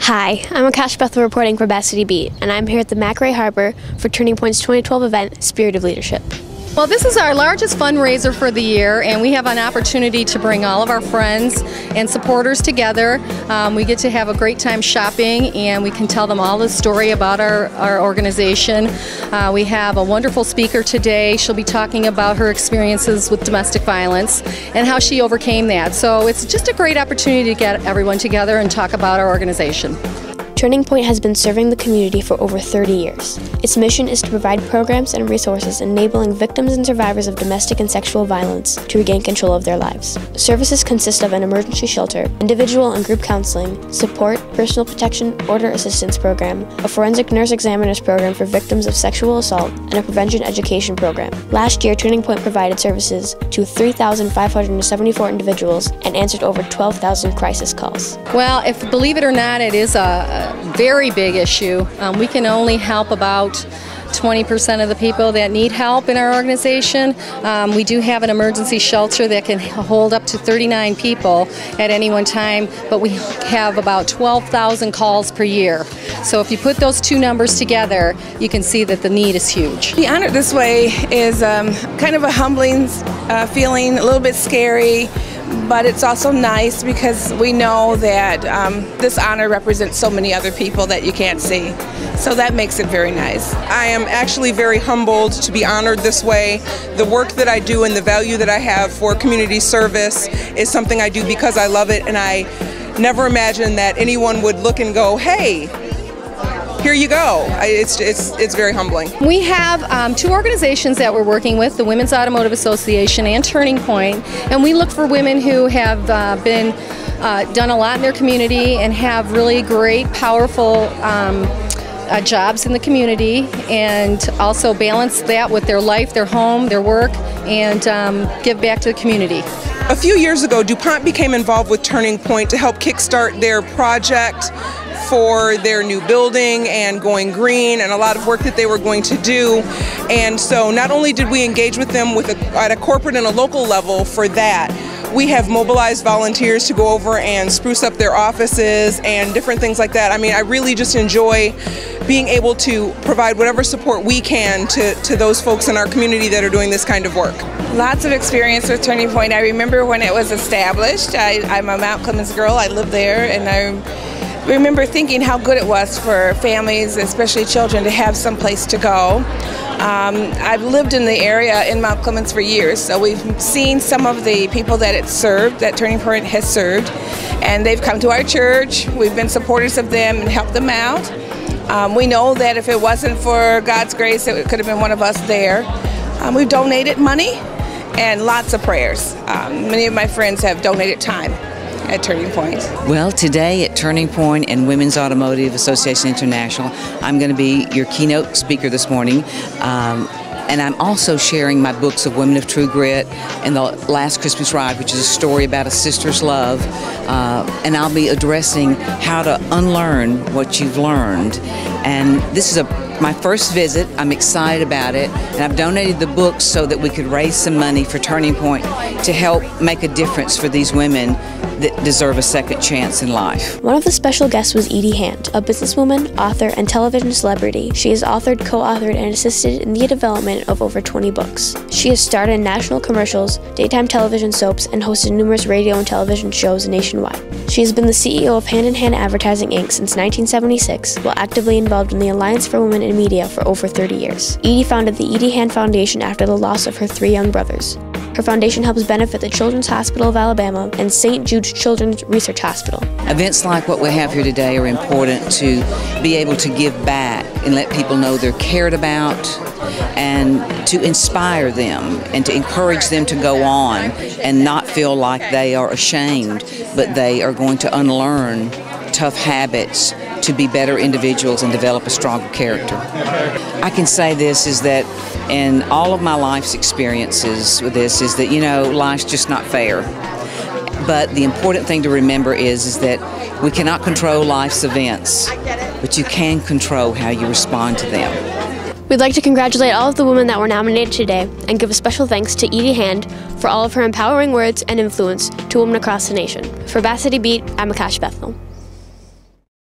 Hi, I'm Akasha Bethel reporting for Bass City Beat, and I'm here at the McRae Harbor for Turning Point's 2012 event, Spirit of Leadership. Well, this is our largest fundraiser for the year, and we have an opportunity to bring all of our friends and supporters together. We get to have a great time shopping, and we can tell them all the story about our organization. We have a wonderful speaker today. She'll be talking about her experiences with domestic violence and how she overcame that. So it's just a great opportunity to get everyone together and talk about our organization. Turning Point has been serving the community for over 30 years. Its mission is to provide programs and resources enabling victims and survivors of domestic and sexual violence to regain control of their lives. Services consist of an emergency shelter, individual and group counseling, support, personal protection order assistance program, a forensic nurse examiner's program for victims of sexual assault, and a prevention education program. Last year, Turning Point provided services to 3,574 individuals and answered over 12,000 crisis calls. Well, believe it or not, it is a very big issue. We can only help about 20% of the people that need help in our organization. We do have an emergency shelter that can hold up to 39 people at any one time, but we have about 12,000 calls per year. So if you put those two numbers together, you can see that the need is huge. To be honored this way is kind of a humbling feeling, a little bit scary, but it's also nice because we know that this honor represents so many other people that you can't see. So that makes it very nice. I am actually very humbled to be honored this way. The work that I do and the value that I have for community service is something I do because I love it, and I never imagined that anyone would look and go, hey, here you go. It's very humbling. We have two organizations that we're working with, the Women's Automotive Association and Turning Point, and we look for women who have done a lot in their community and have really great, powerful jobs in the community, and also balance that with their life, their home, their work, and give back to the community. A few years ago, DuPont became involved with Turning Point to help kickstart their project for their new building and going green, and a lot of work that they were going to do. And so not only did we engage with them at a corporate and a local level for that, we have mobilized volunteers to go over and spruce up their offices and different things like that. I mean, I really just enjoy being able to provide whatever support we can to those folks in our community that are doing this kind of work. Lots of experience with Turning Point. I remember when it was established. I'm a Mount Clemens girl. I live there, and I remember thinking how good it was for families, especially children, to have some place to go. I've lived in the area in Mount Clemens for years, so we've seen some of the people that it served, that Turning Point has served, and they've come to our church. We've been supporters of them and helped them out. We know that if it wasn't for God's grace, it could have been one of us there. We've donated money and lots of prayers. Many of my friends have donated time at Turning Point. Well, today at Turning Point and Women's Automotive Association International, I'm going to be your keynote speaker this morning. And I'm also sharing my books of Women of True Grit and The Last Christmas Ride, which is a story about a sister's love. And I'll be addressing how to unlearn what you've learned. And this is my first visit. I'm excited about it. And I've donated the books so that we could raise some money for Turning Point to help make a difference for these women that deserve a second chance in life. One of the special guests was Edie Hand, a businesswoman, author, and television celebrity. She has authored, co-authored, and assisted in the development of over 20 books. She has starred in national commercials, daytime television soaps, and hosted numerous radio and television shows nationwide. She has been the CEO of Hand in Hand Advertising Inc. since 1976, while actively involved in the Alliance for Women in Media for over 30 years. Edie founded the Edie Hand Foundation after the loss of her 3 young brothers. Her foundation helps benefit the Children's Hospital of Alabama and St. Jude's Children's Research Hospital. Events like what we have here today are important to be able to give back and let people know they're cared about, and to inspire them and to encourage them to go on and not feel like they are ashamed, but they are going to unlearn tough habits to be better individuals and develop a stronger character. I can say this is that in all of my life's experiences with this is that, you know, life's just not fair. But the important thing to remember is that we cannot control life's events, but you can control how you respond to them. We'd like to congratulate all of the women that were nominated today and give a special thanks to Edie Hand for all of her empowering words and influence to women across the nation. For Bass City Beat, I'm Akasha Bethel.